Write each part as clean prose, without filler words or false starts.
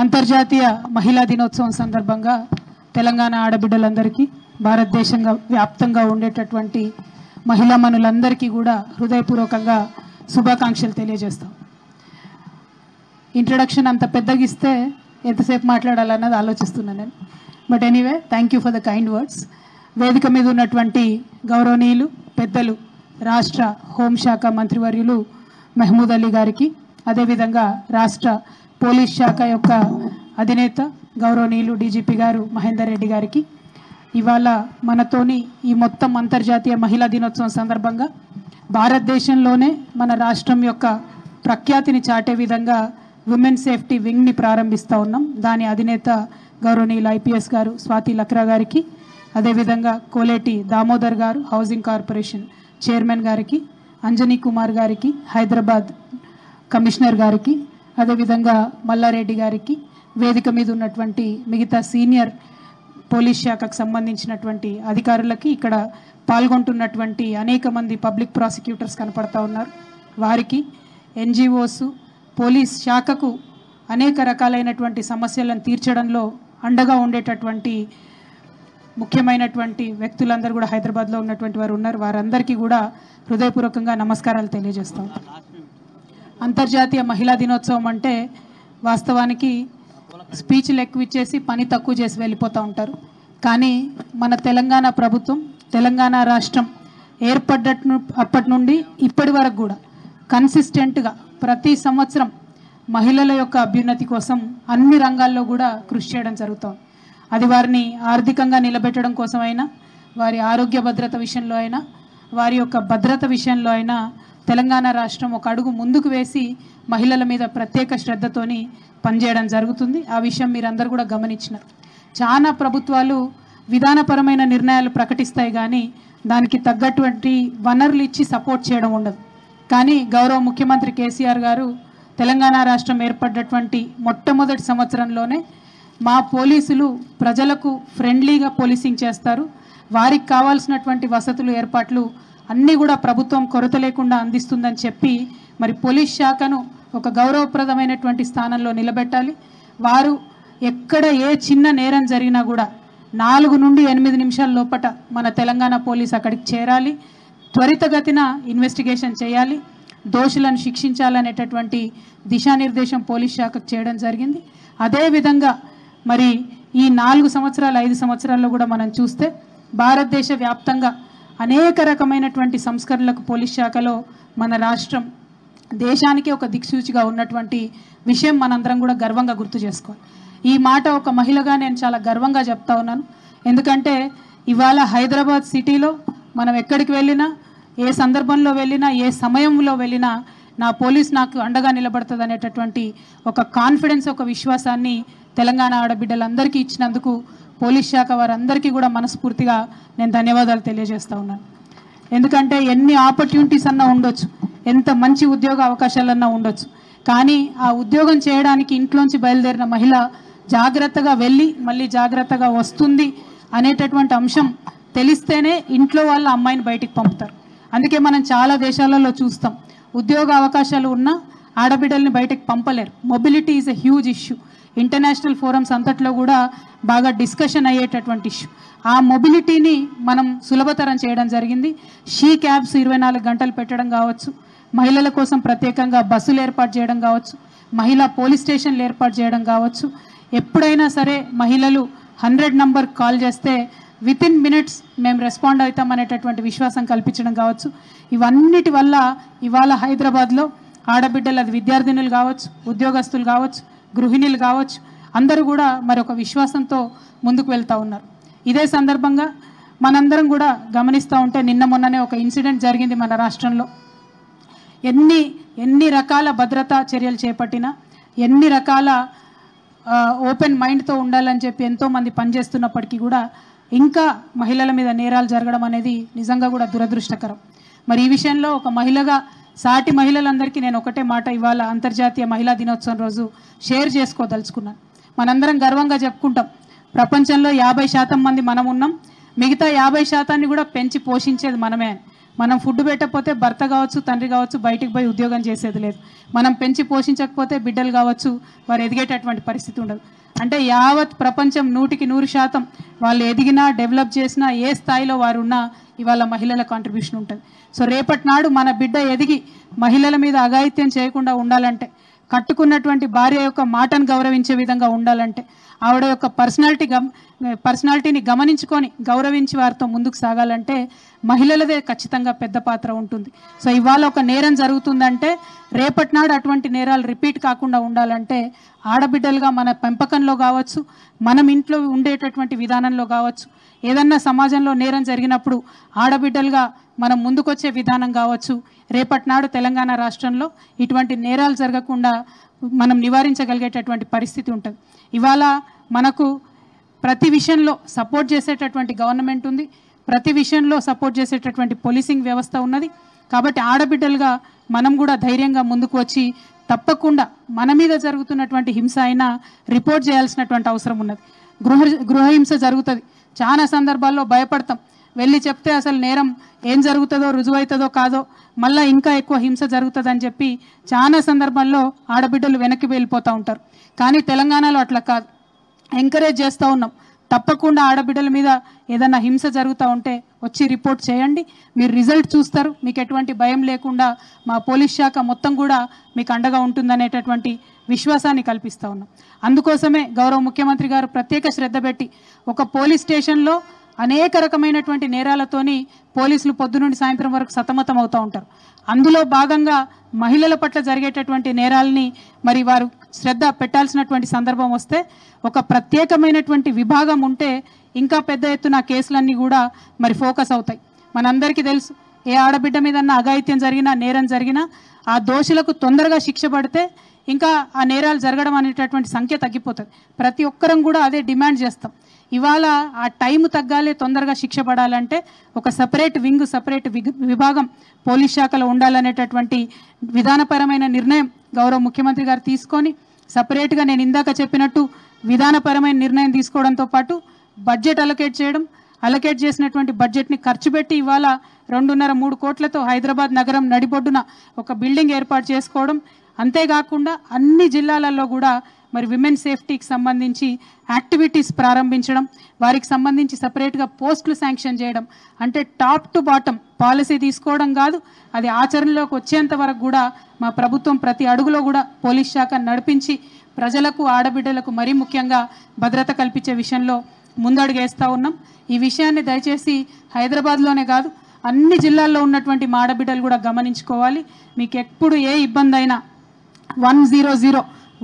అంతర్జాతీయ మహిళా దినోత్సవం సందర్భంగా తెలంగాణ ఆడబిడ్డలందరికీ భారతదేశంగా వ్యాప్తంగా ఉండేటటువంటి మహిళా మనులందరికీ కూడా హృదయపూర్వకంగా శుభాకాంక్షలు తెలియజేస్తాం. ఇంట్రడక్షన్ అంత పెద్దగిస్తే ఎంతసేపు మాట్లాడాలన్నది ఆలోచిస్తున్నాను నేను. But anyway, thank you for the kind words. వేదిక మీద ఉన్నటువంటి గౌరవనీయులు పెద్దలు రాష్ట్ర హోంశాఖ మంత్రివర్యులు మహమూద్ అలీ గారికి, అదేవిధంగా రాష్ట్ర పోలీస్ శాఖ యొక్క అధినేత గౌరవనీయులు డీజీపీ గారు మహేందర్ రెడ్డి గారికి, ఇవాళ మనతోని ఈ మొత్తం అంతర్జాతీయ మహిళా దినోత్సవం సందర్భంగా భారతదేశంలోనే మన రాష్ట్రం యొక్క ప్రఖ్యాతిని చాటే విధంగా ఉమెన్ సేఫ్టీ వింగ్ని ప్రారంభిస్తూ ఉన్నాం. దాని అధినేత గౌరవనీయులు ఐపీఎస్ గారు స్వాతి లక్రా గారికి, అదేవిధంగా కోలేటి దామోదర్ గారు హౌసింగ్ కార్పొరేషన్ చైర్మన్ గారికి, అంజనీ కుమార్ గారికి హైదరాబాద్ కమిషనర్ గారికి, అదేవిధంగా మల్లారెడ్డి గారికి, వేదిక మీద ఉన్నటువంటి మిగతా సీనియర్ పోలీస్ శాఖకు సంబంధించినటువంటి అధికారులకి, ఇక్కడ పాల్గొంటున్నటువంటి అనేక మంది పబ్లిక్ ప్రాసిక్యూటర్స్ కనపడతా ఉన్నారు, వారికి, ఎన్జిఓస్, పోలీస్ శాఖకు అనేక రకాలైనటువంటి సమస్యలను తీర్చడంలో అండగా ఉండేటటువంటి ముఖ్యమైనటువంటి వ్యక్తులందరూ కూడా హైదరాబాద్లో ఉన్నటువంటి వారు ఉన్నారు. వారందరికీ కూడా హృదయపూర్వకంగా నమస్కారాలు తెలియజేస్తాం. అంతర్జాతీయ మహిళా దినోత్సవం అంటే వాస్తవానికి స్పీచ్లు ఎక్కువ ఇచ్చేసి పని తక్కువ చేసి వెళ్ళిపోతూ ఉంటారు. కానీ మన తెలంగాణ ప్రభుత్వం, తెలంగాణ రాష్ట్రం అప్పటి నుండి ఇప్పటి వరకు కూడా కన్సిస్టెంట్గా ప్రతి సంవత్సరం మహిళల యొక్క అభ్యున్నతి కోసం అన్ని రంగాల్లో కూడా కృషి చేయడం జరుగుతుంది. అది వారిని ఆర్థికంగా నిలబెట్టడం కోసమైనా, వారి ఆరోగ్య భద్రత విషయంలో అయినా, వారి యొక్క భద్రత విషయంలో అయినా తెలంగాణ రాష్ట్రం ఒక అడుగు ముందుకు వేసి మహిళల మీద ప్రత్యేక శ్రద్ధతోని పనిచేయడం జరుగుతుంది. ఆ విషయం మీరందరూ కూడా గమనించినారు. చాలా ప్రభుత్వాలు విధానపరమైన నిర్ణయాలు ప్రకటిస్తాయి, కానీ దానికి తగ్గటువంటి వనరులు ఇచ్చి సపోర్ట్ చేయడం ఉండదు. కానీ గౌరవ ముఖ్యమంత్రి కేసీఆర్ గారు తెలంగాణ రాష్ట్రం ఏర్పడ్డటువంటి మొట్టమొదటి సంవత్సరంలోనే మా పోలీసులు ప్రజలకు ఫ్రెండ్లీగా పోలీసింగ్ చేస్తారు, వారికి కావాల్సినటువంటి వసతులు ఏర్పాట్లు అన్నీ కూడా ప్రభుత్వం కొరత లేకుండా అందిస్తుందని చెప్పి మరి పోలీస్ శాఖను ఒక గౌరవప్రదమైనటువంటి స్థానంలో నిలబెట్టాలి. వారు ఎక్కడ ఏ చిన్న నేరం జరిగినా కూడా 4 నుండి 8 నిమిషాల లోపట మన తెలంగాణ పోలీస్ అక్కడికి చేరాలి, త్వరితగతిన ఇన్వెస్టిగేషన్ చేయాలి, దోషులను శిక్షించాలనేటటువంటి దిశానిర్దేశం పోలీస్ శాఖకు చేయడం జరిగింది. అదేవిధంగా మరి ఈ 4 సంవత్సరాలు 5 సంవత్సరాల్లో కూడా మనం చూస్తే భారతదేశ వ్యాప్తంగా అనేక రకమైనటువంటి సంస్కరణలకు పోలీస్ శాఖలో మన రాష్ట్రం దేశానికి ఒక దిక్సూచిగా ఉన్నటువంటి విషయం మనందరం కూడా గర్వంగా గుర్తు చేసుకోవాలి. ఈ మాట ఒక మహిళగా నేను చాలా గర్వంగా చెప్తా ఉన్నాను. ఎందుకంటే ఇవాళ హైదరాబాద్ సిటీలో మనం ఎక్కడికి వెళ్ళినా, ఏ సందర్భంలో వెళ్ళినా, ఏ సమయంలో వెళ్ళినా నా పోలీస్ నాకు అండగా నిలబడుతుంది అనేటటువంటి ఒక కాన్ఫిడెన్స్, ఒక విశ్వాసాన్ని తెలంగాణ ఆడబిడ్డలందరికీ ఇచ్చినందుకు పోలీస్ శాఖ వారందరికీ కూడా మనస్ఫూర్తిగా నేను ధన్యవాదాలు తెలియజేస్తూ ఉన్నాను. ఎందుకంటే ఎన్ని ఆపర్చునిటీస్ అన్నా ఉండొచ్చు, ఎంత మంచి ఉద్యోగ అవకాశాలన్నా ఉండొచ్చు, కానీ ఆ ఉద్యోగం చేయడానికి ఇంట్లోంచి బయలుదేరిన మహిళ జాగ్రత్తగా వెళ్ళి మళ్ళీ జాగ్రత్తగా వస్తుంది అనేటటువంటి అంశం తెలిస్తేనే ఇంట్లో వాళ్ళ అమ్మాయిని బయటికి పంపుతారు. అందుకే మనం చాలా దేశాలలో చూస్తాం, ఉద్యోగ అవకాశాలు ఉన్నా ఆడబిడ్డల్ని బయటకు పంపలేరు. Mobility is a huge issue. International forums అంతట్లో కూడా బాగా డిస్కషన్ అయ్యేటటువంటి ఇష్యూ. ఆ మొబిలిటీని మనం సులభతరం చేయడం జరిగింది. షీ క్యాబ్స్ 24 గంటలు పెట్టడం కావచ్చు, మహిళల కోసం ప్రత్యేకంగా బస్సులు ఏర్పాటు చేయడం కావచ్చు, మహిళా పోలీస్ స్టేషన్లు ఏర్పాటు చేయడం కావచ్చు. ఎప్పుడైనా సరే మహిళలు 100 నంబర్ కాల్ చేస్తే వితిన్ మినిట్స్ మేము రెస్పాండ్ అవుతాం అనేటటువంటి విశ్వాసం కల్పించడం కావచ్చు. ఇవన్నిటి వల్ల ఇవాళ హైదరాబాద్లో ఆడబిడ్డలు, అది విద్యార్థినులు కావచ్చు, ఉద్యోగస్తులు కావచ్చు, గృహిణులు కావచ్చు, అందరూ కూడా మరొక విశ్వాసంతో ముందుకు వెళ్తూ ఉన్నారు. ఇదే సందర్భంగా మనందరం కూడా గమనిస్తూ ఉంటే నిన్న మొన్ననే ఒక ఇన్సిడెంట్ జరిగింది మన రాష్ట్రంలో. ఎన్ని రకాల భద్రతా చర్యలు చేపట్టినా, ఎన్ని రకాల ఓపెన్ మైండ్తో ఉండాలని చెప్పి ఎంతోమంది పనిచేస్తున్నప్పటికీ కూడా ఇంకా మహిళల మీద నేరాలు జరగడం అనేది నిజంగా కూడా దురదృష్టకరం. మరి ఈ విషయంలో ఒక మహిళగా సాటి మహిళలందరికీ నేను ఒకటే మాట ఇవాళ అంతర్జాతీయ మహిళా దినోత్సవం రోజు షేర్ చేసుకోదలుచుకున్నాను. మనందరం గర్వంగా చెప్పుకుంటాం, ప్రపంచంలో 50% మంది మనం ఉన్నాం, మిగతా 50% కూడా పెంచి పోషించేది మనమే. మనం ఫుడ్ పెట్టకపోతే భర్త కావచ్చు, తండ్రి కావచ్చు, బయటికి పోయి ఉద్యోగం చేసేది లేదు. మనం పెంచి పోషించకపోతే బిడ్డలు కావచ్చు, వారు ఎదిగేటటువంటి పరిస్థితి ఉండదు. అంటే యావత్ ప్రపంచం 100% వాళ్ళు ఎదిగినా, డెవలప్ చేసినా, ఏ స్థాయిలో వారు ఉన్నా ఇవాళ మహిళల కాంట్రిబ్యూషన్ ఉంటుంది. సో రేపటి నాడు మన బిడ్డ ఎదిగి మహిళల మీద అఘాయిత్యం చేయకుండా ఉండాలంటే, కట్టుకున్నటువంటి భార్య యొక్క మాటను గౌరవించే విధంగా ఉండాలంటే, ఆవిడ యొక్క పర్సనాలిటీని గమనించుకొని గౌరవించి వారితో ముందుకు సాగాలంటే మహిళలదే ఖచ్చితంగా పెద్ద పాత్ర ఉంటుంది. సో ఇవాళ ఒక నేరం జరుగుతుందంటే రేపటి నాడు అటువంటి నేరాలు రిపీట్ కాకుండా ఉండాలంటే ఆడబిడ్డలుగా మన పెంపకంలో కావచ్చు, మనం ఇంట్లో ఉండేటటువంటి విధానంలో కావచ్చు, ఏదన్నా సమాజంలో నేరం జరిగినప్పుడు ఆడబిడ్డలుగా మనం ముందుకొచ్చే విధానం కావచ్చు, రేపటి నాడు తెలంగాణ రాష్ట్రంలో ఇటువంటి నేరాలు జరగకుండా మనం నివారించగలిగేటటువంటి పరిస్థితి ఉంటుంది. ఇవాళ మనకు ప్రతి విషయంలో సపోర్ట్ చేసేటటువంటి గవర్నమెంట్ ఉంది, ప్రతి విషయంలో సపోర్ట్ చేసేటటువంటి పోలీసింగ్ వ్యవస్థ ఉన్నది. కాబట్టి ఆడబిడ్డలుగా మనం కూడా ధైర్యంగా ముందుకు వచ్చి తప్పకుండా మన మీద జరుగుతున్నటువంటి హింస అయినా రిపోర్ట్ చేయాల్సినటువంటి అవసరం ఉన్నది. గృహహింస జరుగుతుంది, చాలా సందర్భాల్లో భయపడతాం, వెళ్ళి చెప్తే అసలు నేరం ఏం జరుగుతుందో, రుజువవుతుందో కాదో, మళ్ళీ ఇంకా ఎక్కువ హింస జరుగుతుందని చెప్పి చాలా సందర్భాల్లో ఆడబిడ్డలు వెనక్కి వెళ్ళిపోతూ ఉంటారు. కానీ తెలంగాణలో అట్లా కాదు, ఎంకరేజ్ చేస్తూ ఉన్నాం. తప్పకుండా ఆడబిడ్డల మీద ఏదన్నా హింస జరుగుతూ ఉంటే వచ్చి రిపోర్ట్ చేయండి, మీరు రిజల్ట్ చూస్తారు, మీకు ఎటువంటి భయం లేకుండా మా పోలీస్ శాఖ మొత్తం కూడా మీకు అండగా ఉంటుందనేటటువంటి విశ్వాసాన్ని కల్పిస్తూ ఉన్నాం. అందుకోసమే గౌరవ ముఖ్యమంత్రి గారు ప్రత్యేక శ్రద్ధ పెట్టి ఒక పోలీస్ స్టేషన్లో అనేక రకమైనటువంటి నేరాలతోని పోలీసులు పొద్దునుండి సాయంత్రం వరకు సతమతం అవుతూ ఉంటారు. అందులో భాగంగా మహిళల పట్ల జరిగేటటువంటి నేరాలని మరి వారు శ్రద్ధ పెట్టాల్సినటువంటి సందర్భం వస్తే ఒక ప్రత్యేకమైనటువంటి విభాగం ఉంటే ఇంకా పెద్ద ఎత్తున కేసులన్నీ కూడా మరి ఫోకస్ అవుతాయి. మనందరికీ తెలుసు, ఏ ఆడబిడ్డ మీదన్నా అఘాయిత్యం జరిగినా, నేరం జరిగినా ఆ దోషులకు తొందరగా శిక్ష పడితే ఇంకా ఆ నేరాలు జరగడం అనేటటువంటి సంఖ్య తగ్గిపోతుంది. ప్రతి ఒక్కరం కూడా అదే డిమాండ్ చేస్తాం. ఇవాళ ఆ టైం తగ్గాలి, తొందరగా శిక్ష పడాలంటే ఒక సపరేట్ వింగ్, సపరేట్ విభాగం పోలీస్ శాఖలో ఉండాలనేటటువంటి విధానపరమైన నిర్ణయం గౌరవ ముఖ్యమంత్రి గారు తీసుకొని సపరేట్గా నేను ఇందాక చెప్పినట్టు విధానపరమైన నిర్ణయం తీసుకోవడంతో పాటు బడ్జెట్ అలకేట్ చేసినటువంటి బడ్జెట్ని ఖర్చు పెట్టి ఇవాళ 2.5-3 కోట్లతో హైదరాబాద్ నగరం నడిబొడ్డున ఒక బిల్డింగ్ ఏర్పాటు చేసుకోవడం, అంతేకాకుండా అన్ని జిల్లాలలో కూడా మరి విమెన్ సేఫ్టీకి సంబంధించి యాక్టివిటీస్ ప్రారంభించడం, వారికి సంబంధించి సపరేట్గా పోస్టులు శాంక్షన్ చేయడం, అంటే టాప్ టు బాటమ్ పాలసీ తీసుకోవడం కాదు, అది ఆచరణలోకి వచ్చేంత వరకు కూడా మా ప్రభుత్వం ప్రతి అడుగులో కూడా పోలీస్ శాఖ నడిపించి ప్రజలకు, ఆడబిడ్డలకు మరీ ముఖ్యంగా భద్రత కల్పించే విషయంలో ముందడుగు వేస్తూ ఉన్నాం. ఈ విషయాన్ని దయచేసి హైదరాబాద్లోనే కాదు అన్ని జిల్లాల్లో ఉన్నటువంటి మా ఆడబిడ్డలు కూడా గమనించుకోవాలి. మీకు ఎప్పుడు ఏ ఇబ్బంది అయినా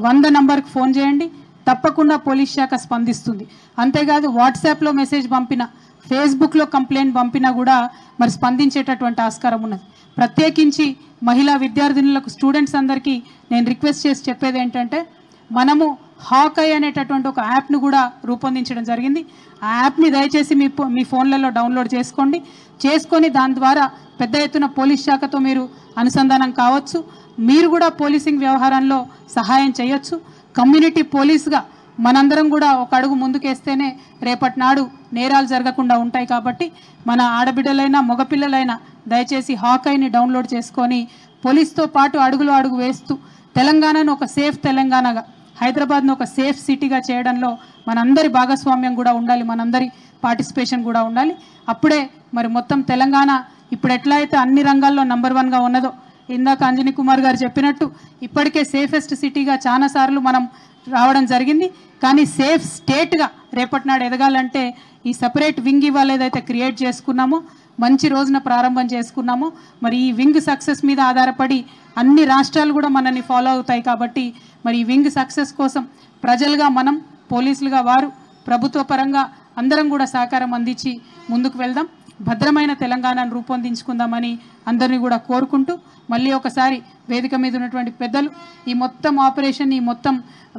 100 నంబర్కి ఫోన్ చేయండి, తప్పకుండా పోలీస్ శాఖ స్పందిస్తుంది. అంతేకాదు వాట్సాప్లో మెసేజ్ పంపినా, ఫేస్బుక్లో కంప్లైంట్ పంపినా కూడా మరి స్పందించేటటువంటి ఆస్కారం ఉన్నది. ప్రత్యేకించి మహిళా విద్యార్థినులకు, స్టూడెంట్స్ అందరికీ నేను రిక్వెస్ట్ చేసి చెప్పేది ఏంటంటే, మనము హాకై అనేటటువంటి ఒక యాప్ను కూడా రూపొందించడం జరిగింది. ఆ యాప్ని దయచేసి మీ ఫోన్లలో డౌన్లోడ్ చేసుకొని దాని ద్వారా పెద్ద ఎత్తున పోలీస్ శాఖతో మీరు అనుసంధానం కావచ్చు. మీరు కూడా పోలీసింగ్ వ్యవహారంలో సహాయం చేయొచ్చు. కమ్యూనిటీ పోలీస్గా మనందరం కూడా ఒక అడుగు ముందుకేస్తేనే రేపటి నాడు నేరాలు జరగకుండా ఉంటాయి. కాబట్టి మన ఆడబిడ్డలైనా మగపిల్లలైనా దయచేసి హాకైని డౌన్లోడ్ చేసుకొని పోలీస్తో పాటు అడుగు వేస్తూ తెలంగాణను ఒక సేఫ్ తెలంగాణగా, హైదరాబాద్ను ఒక సేఫ్ సిటీగా చేయడంలో మనందరి భాగస్వామ్యం కూడా ఉండాలి, మనందరి పార్టిసిపేషన్ కూడా ఉండాలి. అప్పుడే మరి మొత్తం తెలంగాణ ఇప్పుడు ఎట్లా అయితే అన్ని రంగాల్లో నంబర్ 1గా ఉన్నదో, ఇందాక అంజనీ కుమార్ గారు చెప్పినట్టు ఇప్పటికే సేఫెస్ట్ సిటీగా చాలాసార్లు మనం రావడం జరిగింది. కానీ సేఫ్ స్టేట్గా రేపటి నాడు ఎదగాలంటే ఈ సపరేట్ వింగ్ ఇవాళ ఏదైతే క్రియేట్ చేసుకున్నామో, మంచి రోజున ప్రారంభం చేసుకున్నామో, మరి ఈ వింగ్ సక్సెస్ మీద ఆధారపడి అన్ని రాష్ట్రాలు కూడా మనల్ని ఫాలో అవుతాయి. కాబట్టి మరి ఈ వింగ్ సక్సెస్ కోసం ప్రజలుగా మనం, పోలీసులుగా వారు, ప్రభుత్వ పరంగా అందరం కూడా సహకారం అందించి ముందుకు వెళ్దాం. భద్రమైన తెలంగాణను రూపొందించుకుందామని అందరినీ కూడా కోరుకుంటూ, మళ్ళీ ఒకసారి వేదిక మీద ఉన్నటువంటి పెద్దలు ఈ మొత్తం ఆపరేషన్, ఈ మొత్తం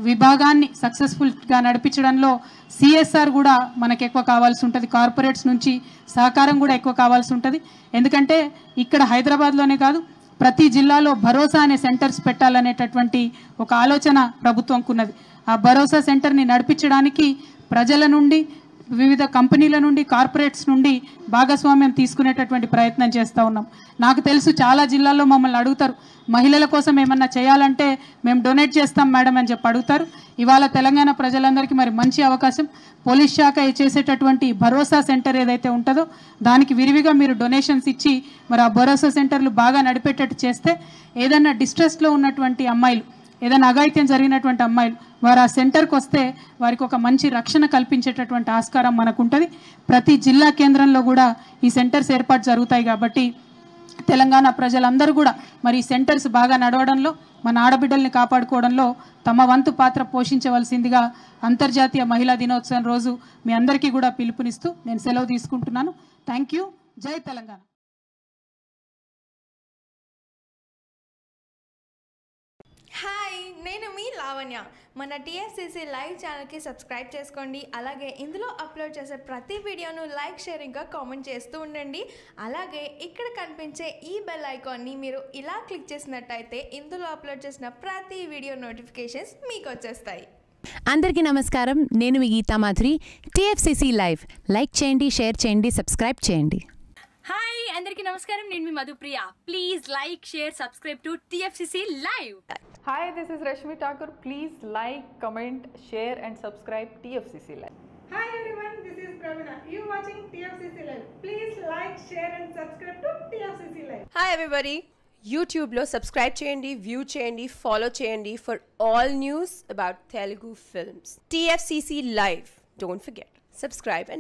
విభాగాన్ని సక్సెస్ఫుల్గా నడిపించడంలో సిఎస్ఆర్ కూడా మనకు ఎక్కువ కావాల్సి ఉంటుంది, కార్పొరేట్స్ నుంచి సహకారం కూడా ఎక్కువ కావాల్సి ఉంటుంది. ఎందుకంటే ఇక్కడ హైదరాబాద్లోనే కాదు ప్రతి జిల్లాలో భరోసా అనే సెంటర్స్ పెట్టాలనేటటువంటి ఒక ఆలోచన ప్రభుత్వంకు ఉన్నది. ఆ భరోసా సెంటర్ని నడిపించడానికి ప్రజల నుండి వివిధ కంపెనీల నుండి కార్పొరేట్స్ నుండి భాగస్వామ్యం తీసుకునేటటువంటి ప్రయత్నం చేస్తూ ఉన్నాం. నాకు తెలుసు చాలా జిల్లాల్లో మమ్మల్ని అడుగుతారు, మహిళల కోసం ఏమన్నా చేయాలంటే మేము డొనేట్ చేస్తాం మేడం అని చెప్పి అడుగుతారు. ఇవాళ తెలంగాణ ప్రజలందరికీ మరి మంచి అవకాశం. పోలీస్ శాఖ చేసేటటువంటి భరోసా సెంటర్ ఏదైతే ఉంటుందో దానికి విరివిగా మీరు డొనేషన్స్ ఇచ్చి మరి ఆ భరోసా సెంటర్లు బాగా నడిపేటట్టు చేస్తే ఏదైనా డిస్ట్రెస్లో ఉన్నటువంటి అమ్మాయిలు, ఏదైనా అఘాయిత్యం జరిగినటువంటి అమ్మాయిలు వారు ఆ సెంటర్కి వస్తే వారికి ఒక మంచి రక్షణ కల్పించేటటువంటి ఆస్కారం మనకు ఉంటుంది. ప్రతి జిల్లా కేంద్రంలో కూడా ఈ సెంటర్స్ ఏర్పాటు జరుగుతాయి. కాబట్టి తెలంగాణ ప్రజలందరూ కూడా మరి ఈ సెంటర్స్ బాగా నడవడంలో, మన ఆడబిడ్డల్ని కాపాడుకోవడంలో తమ వంతు పాత్ర పోషించవలసిందిగా అంతర్జాతీయ మహిళా దినోత్సవం రోజు మీ అందరికీ కూడా పిలుపునిస్తూ నేను సెలవు తీసుకుంటున్నాను. Thank you. జై తెలంగాణ. హాయ్, నేను మీ లావణ్య. మన టీఎఫ్సీసీ లైవ్ ఛానల్కి సబ్స్క్రైబ్ చేసుకోండి. అలాగే ఇందులో అప్లోడ్ చేసే ప్రతి వీడియోను లైక్, షేర్ ఇంకా కామెంట్ చేస్తూ ఉండండి. అలాగే ఇక్కడ కనిపించే ఈ బెల్ ఐకాన్ని మీరు ఇలా క్లిక్ చేసినట్టయితే ఇందులో అప్లోడ్ చేసిన ప్రతి వీడియో నోటిఫికేషన్స్ మీకు వచ్చేస్తాయి. అందరికీ నమస్కారం. నేను మీ Geetha Madhuri. TFCC live like చేయండి, షేర్ చేయండి, సబ్స్క్రైబ్ చేయండి. హాయ్, అందరికీ నమస్కారం. నేను మీ Madhupriya. Please like, share, subscribe to TFCC live. Hi, this is Rashmi Thakur. Please like, comment, share and subscribe TFCC Live. Hi everyone, this is Pravina. You watching TFCC Live. Please like, share and subscribe to TFCC Live. Hi everybody, యూట్యూబ్లో subscribe చేయండి, view చేయండి, follow చేయండి for all news about Telugu films. TFCC Live. Don't forget, subscribe and